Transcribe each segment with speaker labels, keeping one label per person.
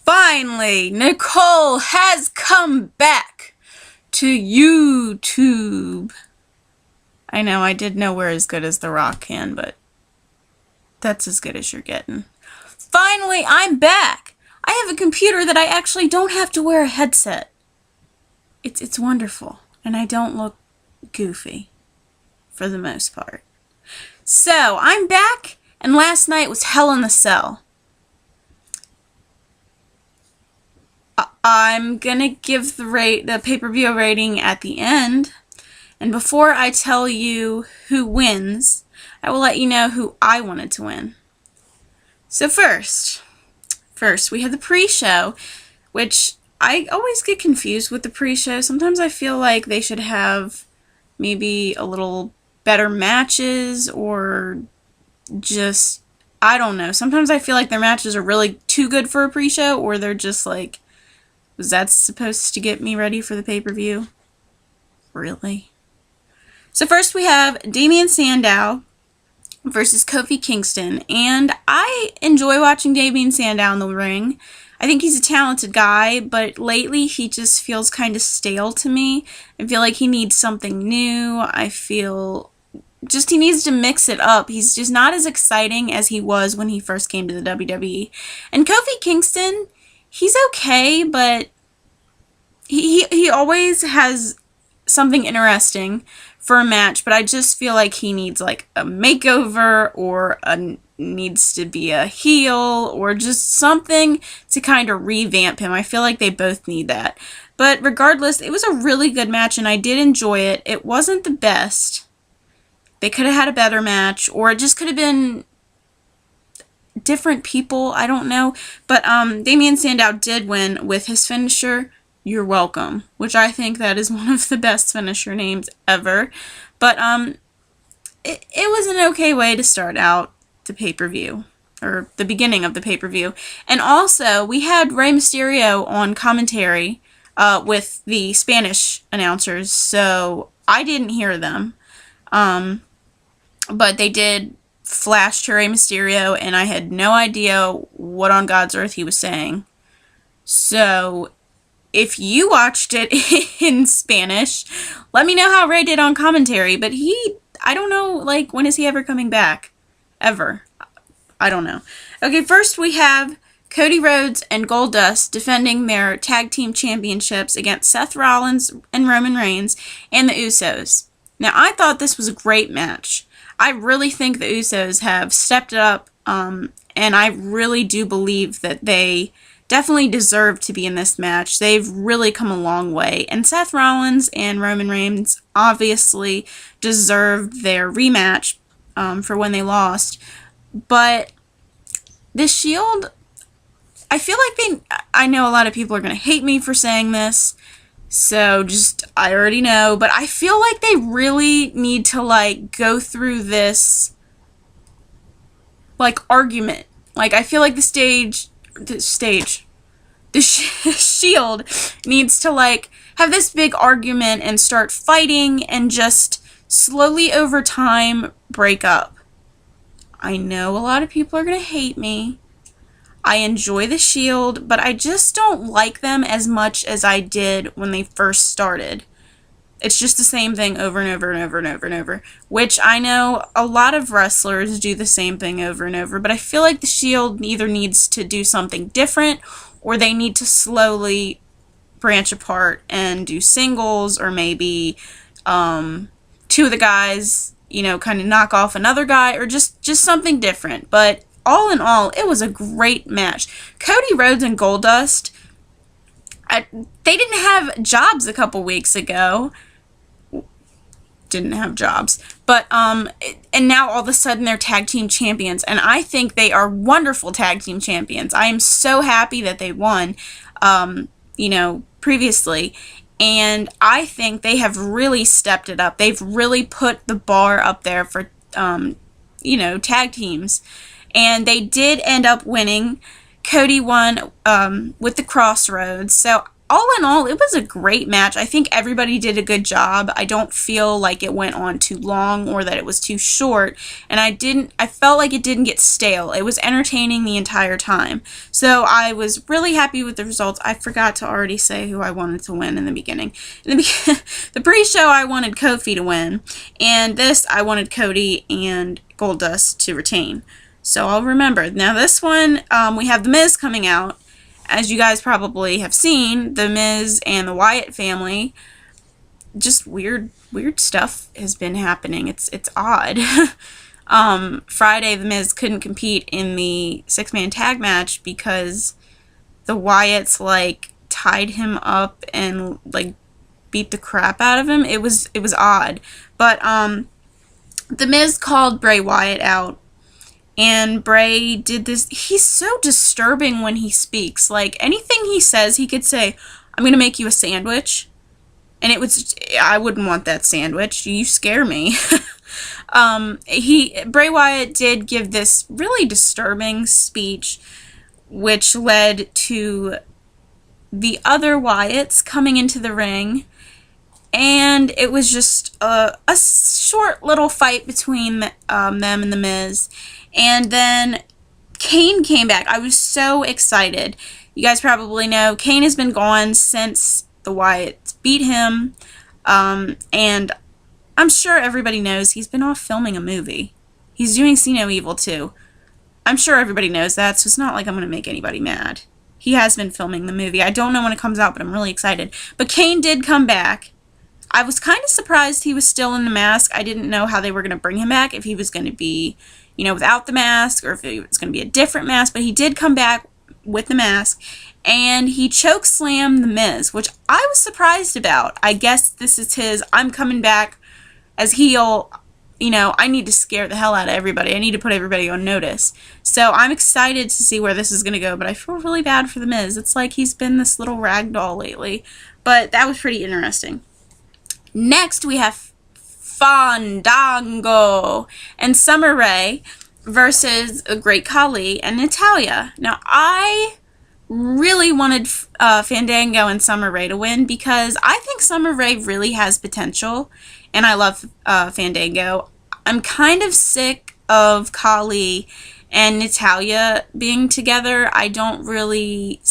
Speaker 1: Finally, Nicole has come back to YouTube. I know I did nowhere as good as The Rock can, but that's as good as you're getting. Finally, I'm back. I have a computer that I actually don't have to wear a headset. It's wonderful, and I don't look goofy for the most part. So, I'm back, and last night was Hell in the Cell. I'm gonna give the pay-per-view rating at the end, and before I tell you who wins, I will let you know who I wanted to win. So first we have the pre-show, which I always get confused with the pre-show. Sometimes I feel like they should have maybe a little better matches, or just, I don't know. Sometimes I feel like their matches are really too good for a pre-show, or they're just like, was that supposed to get me ready for the pay-per-view? Really? So first we have Damien Sandow versus Kofi Kingston, and I enjoy watching Damien Sandow in the ring. I think he's a talented guy, but lately he just feels kind of stale to me. I feel like he needs something new. I feel just he needs to mix it up. He's just not as exciting as he was when he first came to the WWE. And Kofi Kingston, he's okay, but he always has something interesting for a match, but I just feel like he needs like a makeover, or needs to be a heel, or just something to kind of revamp him. I feel like they both need that. But regardless, it was a really good match, and I did enjoy it. It wasn't the best. They could have had a better match, or it just could have been different people. I don't know. But Damien Sandow did win with his finisher, "You're Welcome," which I think that is one of the best finisher names ever. But it was an okay way to start out the pay-per-view, or the beginning of the pay-per-view. And also, we had Rey Mysterio on commentary with the Spanish announcers, so I didn't hear them. But they did flash to Rey Mysterio, and I had no idea what on God's earth he was saying. So if you watched it in Spanish, let me know how Ray did on commentary. But I don't know, like, when is he ever coming back? Ever. I don't know. Okay, first we have Cody Rhodes and Goldust defending their tag team championships against Seth Rollins and Roman Reigns and the Usos. Now, I thought this was a great match. I really think the Usos have stepped it up, and I really do believe that they definitely deserve to be in this match. They've really come a long way. And Seth Rollins and Roman Reigns obviously deserved their rematch for when they lost. But the Shield, I feel like I know a lot of people are going to hate me for saying this, so I already know, but I feel like they really need to, like, go through this, like, argument. Like, I feel like the Shield needs to, like, have this big argument and start fighting, and just slowly over time break up. I know a lot of people are going to hate me. I enjoy the Shield, but I just don't like them as much as I did when they first started. It's just the same thing over and over and over and over and over, which I know a lot of wrestlers do the same thing over and over, but I feel like the Shield either needs to do something different, or they need to slowly branch apart and do singles, or maybe two of the guys, you know, kind of knock off another guy, or just something different. But all in all, it was a great match. Cody Rhodes and Goldust, they didn't have jobs a couple weeks ago. Didn't have jobs. But, and now all of a sudden they're tag team champions. And I think they are wonderful tag team champions. I am so happy that they won, you know, previously. And I think they have really stepped it up. They've really put the bar up there for, you know, tag teams. And they did end up winning. Cody won with the Crossroads. So all in all, it was a great match. I think everybody did a good job. I don't feel like it went on too long or that it was too short, and I felt like it didn't get stale. It was entertaining the entire time. So I was really happy with the results. I forgot to already say who I wanted to win in the beginning. The pre-show, I wanted Kofi to win, and this, I wanted Cody and Goldust to retain. So I'll remember. Now this one, we have The Miz coming out. As you guys probably have seen, The Miz and the Wyatt family, just weird stuff has been happening. It's odd. Friday, The Miz couldn't compete in the 6-man tag match because the Wyatts, like, tied him up and, like, beat the crap out of him. It was odd. But, The Miz called Bray Wyatt out. And Bray did this. He's so disturbing when he speaks. Like, anything he says, he could say, I'm going to make you a sandwich. And I wouldn't want that sandwich. You scare me. Bray Wyatt did give this really disturbing speech, which led to the other Wyatts coming into the ring. And it was just a short little fight between them and The Miz. And then Kane came back. I was so excited. You guys probably know Kane has been gone since the Wyatts beat him. And I'm sure everybody knows he's been off filming a movie. He's doing See No Evil too. I'm sure everybody knows that, so it's not like I'm going to make anybody mad. He has been filming the movie. I don't know when it comes out, but I'm really excited. But Kane did come back. I was kind of surprised he was still in the mask. I didn't know how they were going to bring him back, if he was going to be, you know, without the mask, or if it was going to be a different mask, but he did come back with the mask, and he choke slammed The Miz, which I was surprised about. I guess this is his, I'm coming back as heel, you know, I need to scare the hell out of everybody. I need to put everybody on notice. So I'm excited to see where this is going to go, but I feel really bad for The Miz. It's like he's been this little rag doll lately, but that was pretty interesting. Next, we have Fandango and Summer Rae versus Great Khali and Natalya. Now, I really wanted Fandango and Summer Rae to win because I think Summer Rae really has potential, and I love Fandango. I'm kind of sick of Khali and Natalya being together. I don't really...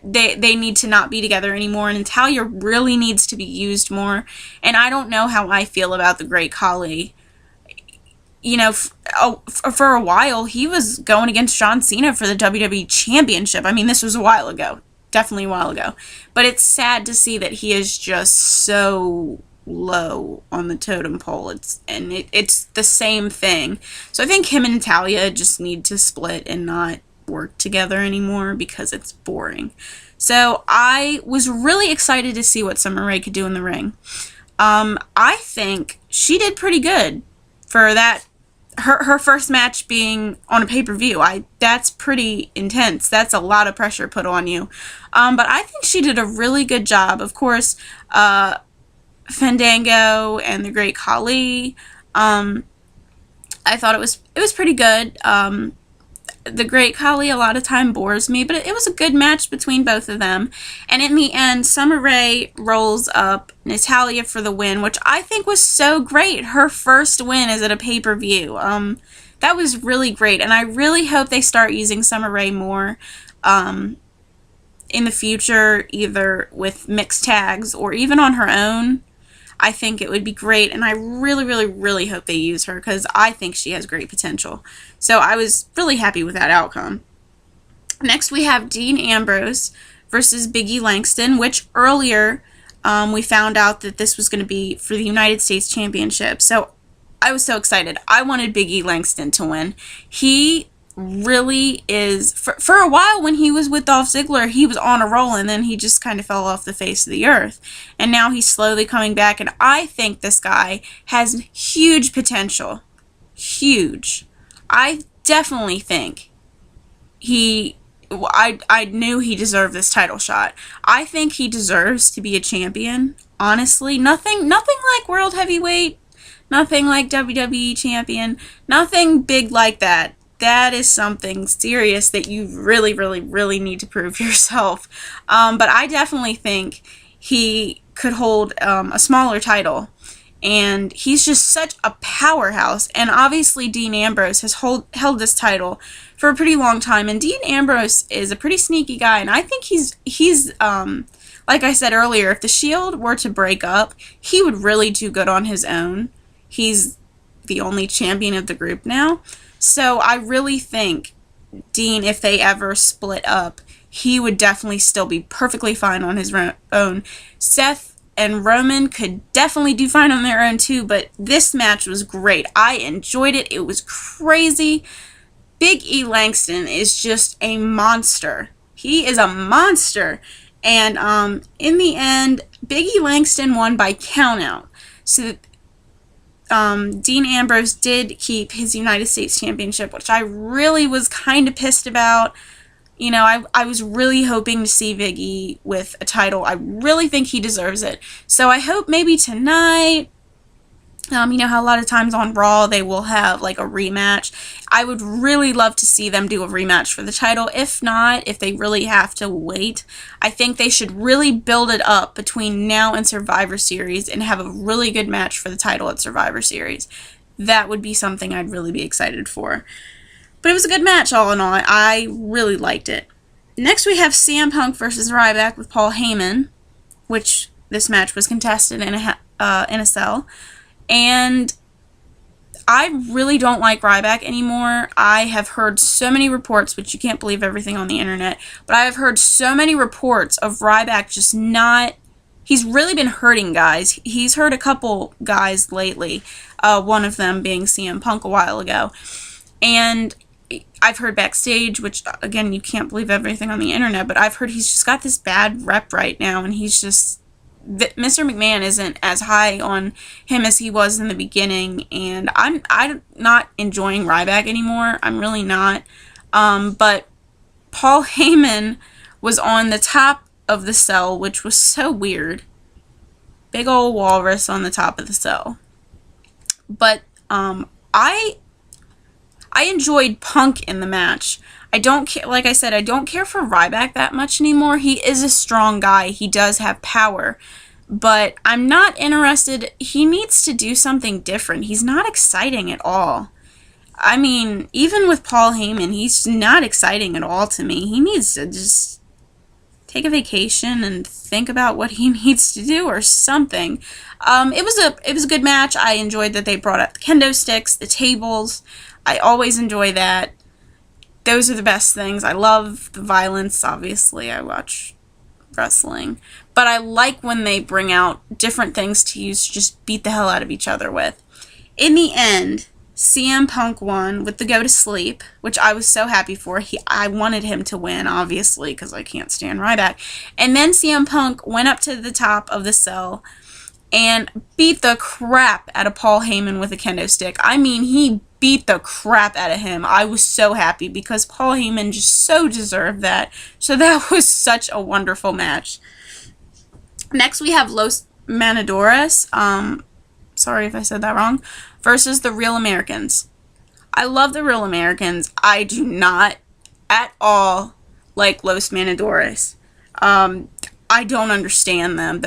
Speaker 1: They need to not be together anymore, and Natalya really needs to be used more, and I don't know how I feel about the Great Khali. You know, for a while, he was going against John Cena for the WWE Championship. I mean, this was a while ago. Definitely a while ago. But it's sad to see that he is just so low on the totem pole. It's the same thing. So I think him and Natalya just need to split and not work together anymore because it's boring. So I was really excited to see what Summer Rae could do in the ring. I think she did pretty good for that. Her first match being on a pay-per-view. That's pretty intense. That's a lot of pressure put on you. But I think she did a really good job. Of course, Fandango and the Great Khali. I thought it was pretty good. The Great Khali a lot of time bores me, but it was a good match between both of them. And in the end, Summer Rae rolls up Natalya for the win, which I think was so great. Her first win is at a pay-per-view. That was really great, and I really hope they start using Summer Rae more in the future, either with mixed tags or even on her own. I think it would be great, and I really, really, really hope they use her because I think she has great potential. So I was really happy with that outcome. Next, we have Dean Ambrose versus Big E Langston, which earlier we found out that this was going to be for the United States Championship. So I was so excited. I wanted Big E Langston to win. He really is, for a while when he was with Dolph Ziggler, he was on a roll, and then he just kind of fell off the face of the earth. And now he's slowly coming back, and I think this guy has huge potential. Huge. I definitely think I knew he deserved this title shot. I think he deserves to be a champion, honestly. Nothing like World Heavyweight, nothing like WWE champion, nothing big like that. that is something serious that you really, really, really need to prove to yourself. But I definitely think he could hold a smaller title. And he's just such a powerhouse. And obviously Dean Ambrose has held this title for a pretty long time. And Dean Ambrose is a pretty sneaky guy. And I think he's like I said earlier, if the Shield were to break up, he would really do good on his own. He's the only champion of the group now. So I really think Dean, if they ever split up, he would definitely still be perfectly fine on his own. Seth and Roman could definitely do fine on their own too, but this match was great. I enjoyed it. It was crazy. Big E Langston is just a monster. He is a monster. And in the end, Big E Langston won by countout. So Dean Ambrose did keep his United States Championship, which I really was kind of pissed about. You know, I was really hoping to see Big E with a title. I really think he deserves it. So I hope maybe tonight, you know how a lot of times on Raw they will have like a rematch. I would really love to see them do a rematch for the title. If not, if they really have to wait, I think they should really build it up between now and Survivor Series and have a really good match for the title at Survivor Series. That would be something I'd really be excited for. But it was a good match all in all. I really liked it. Next we have CM Punk versus Ryback with Paul Heyman, which this match was contested in a cell. And I really don't like Ryback anymore. I have heard so many reports, which you can't believe everything on the internet, but I have heard so many reports of Ryback just not... He's really been hurting guys. He's hurt a couple guys lately, one of them being CM Punk a while ago. And I've heard backstage, which, again, you can't believe everything on the internet, but I've heard he's just got this bad rep right now, and he's just... Mr. McMahon isn't as high on him as he was in the beginning, and I'm not enjoying Ryback anymore. I'm really not. But Paul Heyman was on the top of the cell, which was so weird. Big old walrus on the top of the cell. But I enjoyed Punk in the match. I don't care, like I said, I don't care for Ryback that much anymore. He is a strong guy. He does have power. But I'm not interested. He needs to do something different. He's not exciting at all. I mean, even with Paul Heyman, he's not exciting at all to me. He needs to just take a vacation and think about what he needs to do or something. It was a good match. I enjoyed that they brought up the kendo sticks, the tables. I always enjoy that. Those are the best things. I love the violence, obviously. I watch wrestling. But I like when they bring out different things to use to just beat the hell out of each other with. In the end, CM Punk won with the go to sleep, which I was so happy for. I wanted him to win, obviously, because I can't stand Ryback. And then CM Punk went up to the top of the cell and beat the crap out of Paul Heyman with a kendo stick. I mean, he beat the crap out of him. I was so happy because Paul Heyman just so deserved that. So that was such a wonderful match. Next we have Los Manadores, sorry if I said that wrong, versus the Real Americans. I love the Real Americans. I do not at all like Los Manadores. I don't understand them.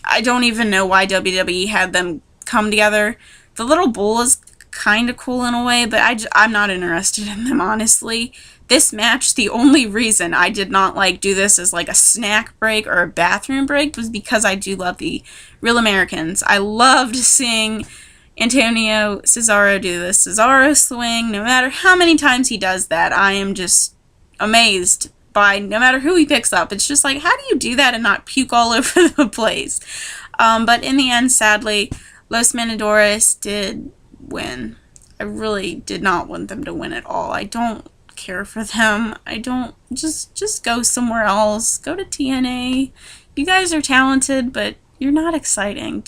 Speaker 1: I don't even know why WWE had them come together. The little bull is kind of cool in a way, but I'm not interested in them, honestly. This match, the only reason I did not do this as a snack break or a bathroom break was because I do love the Real Americans. I loved seeing Antonio Cesaro do the Cesaro swing. No matter how many times he does that, I am just amazed by no matter who he picks up. It's just how do you do that and not puke all over the place? But in the end, sadly, Los Manadores did win. I really did not want them to win at all. I don't care for them. I don't, just go somewhere else. Go to TNA. You guys are talented, but you're not exciting.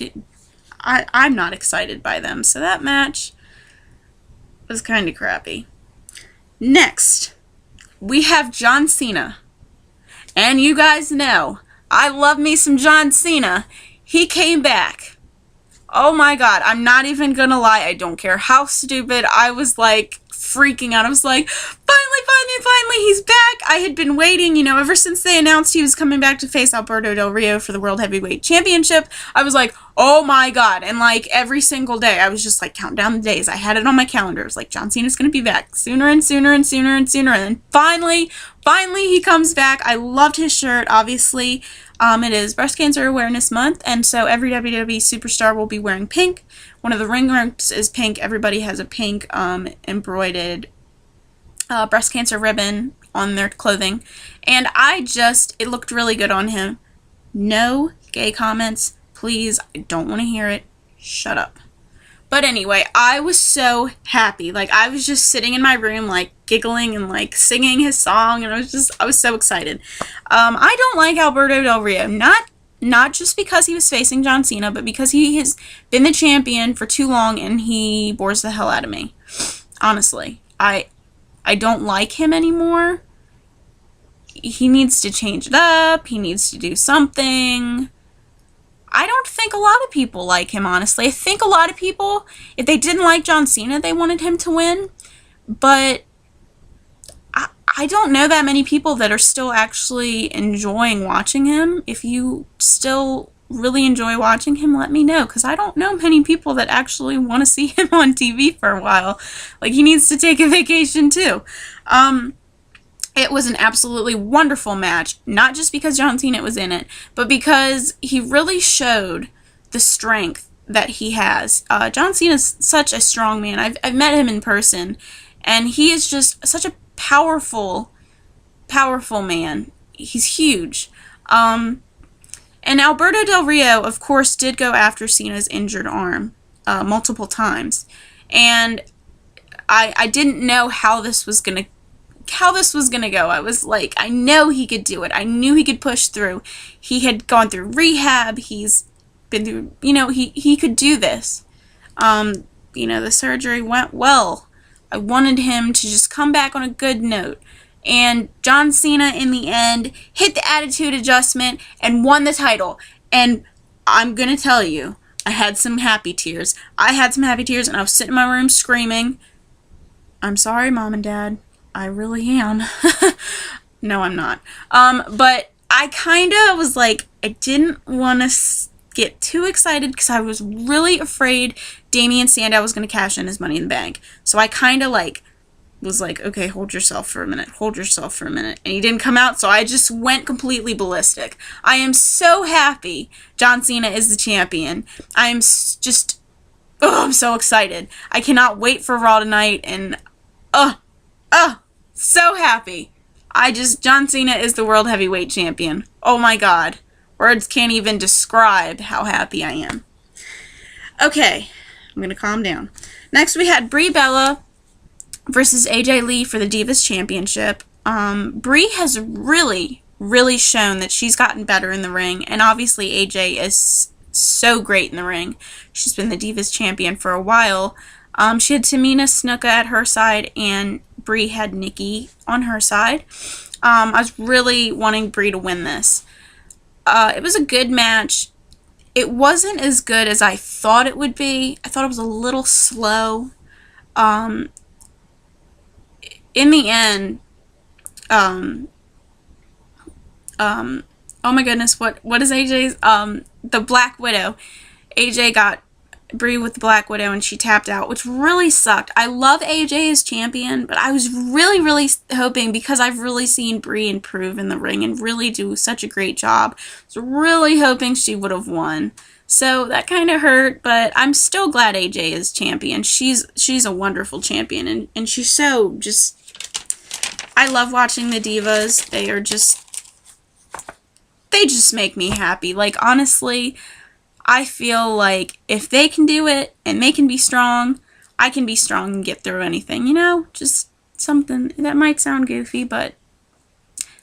Speaker 1: I'm not excited by them. So that match was kind of crappy. Next, we have John Cena. And you guys know, I love me some John Cena. He came back. Oh my god, I'm not even gonna lie, I don't care how stupid. I was like freaking out. I was like, finally, he's back. I had been waiting, you know, ever since they announced he was coming back to face Alberto Del Rio for the World Heavyweight Championship. I was like, oh my god. And like every single day, I was just like counting down the days. I had it on my calendar. It was like, John Cena's gonna be back sooner and sooner and sooner and sooner. And then finally he comes back. I loved his shirt, obviously. It is Breast Cancer Awareness Month, and so every WWE superstar will be wearing pink. One of the ring ropes is pink. Everybody has a pink embroidered breast cancer ribbon on their clothing. And it looked really good on him. No gay comments. Please, I don't want to hear it. Shut up. But anyway, I was so happy. Like, I was just sitting in my room, like, giggling and, like, singing his song, and I was so excited. I don't like Alberto Del Rio. Not just because he was facing John Cena, but because he has been the champion for too long, and he bores the hell out of me. Honestly. I don't like him anymore. He needs to change it up. He needs to do something. I don't think a lot of people like him, honestly. I think a lot of people, if they didn't like John Cena, they wanted him to win. But I don't know that many people that are still actually enjoying watching him. If you still really enjoy watching him, let me know, because I don't know many people that actually want to see him on TV for a while. Like, he needs to take a vacation too. It was an absolutely wonderful match, not just because John Cena was in it, but because he really showed the strength that he has. John Cena's such a strong man. I've met him in person, and he is just such a powerful man. He's huge. And Alberto Del Rio, of course, did go after Cena's injured arm multiple times. And I didn't know how this was going to go. I was like, I know he could do it. I knew he could push through. He had gone through rehab. He's been through, you know, he could do this. You know, the surgery went well. I wanted him to just come back on a good note. And John Cena, in the end, hit the attitude adjustment and won the title. And I'm going to tell you, I had some happy tears. And I was sitting in my room screaming, I'm sorry, Mom and Dad. I really am. No, I'm not. But I kind of was like, I didn't want to get too excited because I was really afraid Damian Sandow was going to cash in his Money in the Bank. So I kind of like was like, okay, hold yourself for a minute. And he didn't come out, so I just went completely ballistic. I am so happy John Cena is the champion. I'm just, I'm so excited. I cannot wait for Raw tonight, and so happy. John Cena is the World Heavyweight Champion. Oh my god. Words can't even describe how happy I am. Okay, I'm gonna calm down. Next we had Brie Bella versus AJ Lee for the Divas Championship. Brie has really shown that she's gotten better in the ring, and obviously AJ is so great in the ring. She's been the Divas Champion for a while. She had Tamina Snuka at her side, and Brie had Nikki on her side. I was really wanting Brie to win this. It was a good match. It wasn't as good as I thought it would be. I thought it was a little slow. In the end, oh my goodness, what is AJ's, the Black Widow. AJ got Brie with the Black Widow and she tapped out, which really sucked. I love AJ as champion, but I was really hoping, because I've really seen Brie improve in the ring and really do such a great job, I was really hoping she would have won. So that kind of hurt, but I'm still glad AJ is champion. She's a wonderful champion, and she's so just, I love watching the Divas. They just make me happy. Like, honestly, I feel like if they can do it and they can be strong, I can be strong and get through anything, you know? Just something that might sound goofy, but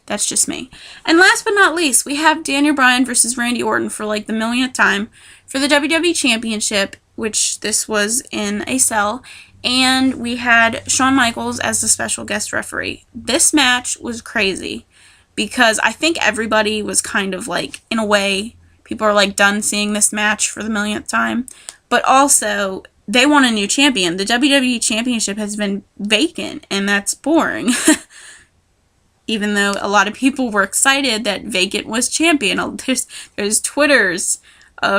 Speaker 1: that's just me. And last but not least, we have Daniel Bryan versus Randy Orton for like the millionth time for the WWE Championship, which this was in a cell. And we had Shawn Michaels as the special guest referee. This match was crazy because I think everybody was kind of like, in a way, People are like done seeing this match for the millionth time. But also, they want a new champion. The WWE Championship has been vacant, and that's boring. Even though a lot of people were excited that Vacant was champion. There's Twitters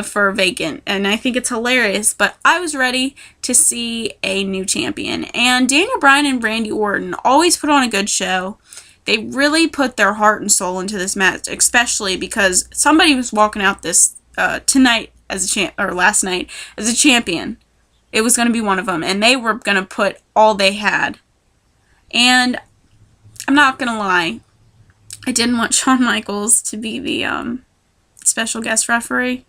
Speaker 1: for Vacant, and I think it's hilarious. But I was ready to see a new champion. And Daniel Bryan and Randy Orton always put on a good show. They really put their heart and soul into this match, especially because somebody was walking out this tonight as a last night as a champion. It was going to be one of them, and they were going to put all they had. And I'm not going to lie, I didn't want Shawn Michaels to be the special guest referee.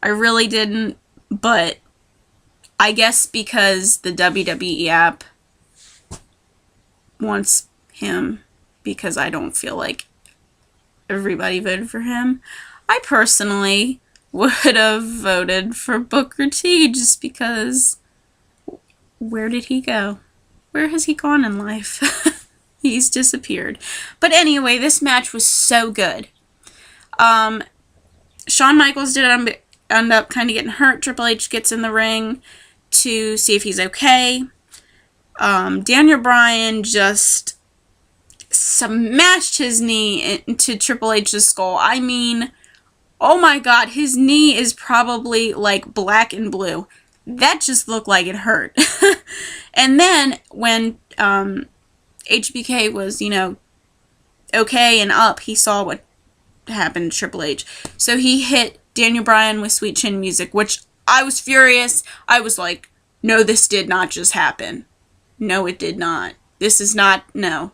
Speaker 1: I really didn't, but I guess because the WWE app wants him, because I don't feel like everybody voted for him, I personally would have voted for Booker T, just because where did he go? Where has he gone in life? He's disappeared. But anyway, this match was so good. Shawn Michaels did end up kind of getting hurt. Triple H gets in the ring to see if he's okay. Daniel Bryan just smashed his knee into Triple H's skull. I mean, oh my god, his knee is probably like black and blue. That just looked like it hurt. And then when HBK was, okay and up, he saw what happened to Triple H. So he hit Daniel Bryan with Sweet Chin Music, which I was furious. I was like, no, this did not just happen. No, it did not. This is not, no.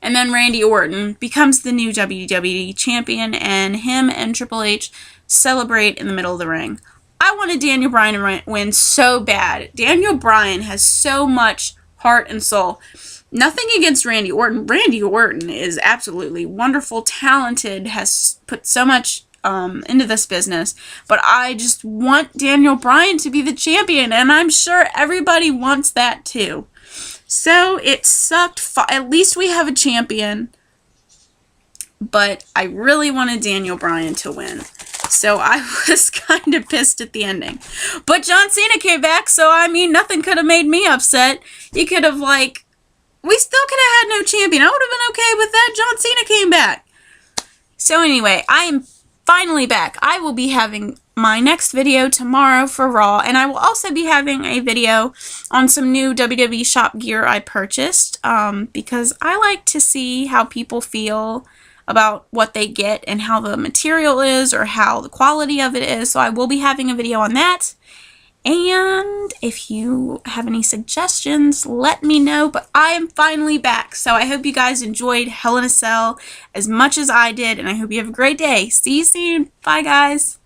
Speaker 1: And then Randy Orton becomes the new WWE champion, and him and Triple H celebrate in the middle of the ring. I wanted Daniel Bryan to win so bad. Daniel Bryan has so much heart and soul. Nothing against Randy Orton. Randy Orton is absolutely wonderful, talented, has put so much into this business. But I just want Daniel Bryan to be the champion, and I'm sure everybody wants that too. So it sucked. At least we have a champion. But I really wanted Daniel Bryan to win. So I was kind of pissed at the ending. But John Cena came back, so I mean, nothing could have made me upset. He could have, we still could have had no champion. I would have been okay with that. John Cena came back. So anyway, I am finally back. I will be having my next video tomorrow for Raw, and I will also be having a video on some new WWE shop gear I purchased, because I like to see how people feel about what they get and how the material is or how the quality of it is. So I will be having a video on that. And if you have any suggestions, let me know. But I am finally back. So I hope you guys enjoyed Hell in a Cell as much as I did. And I hope you have a great day. See you soon. Bye, guys.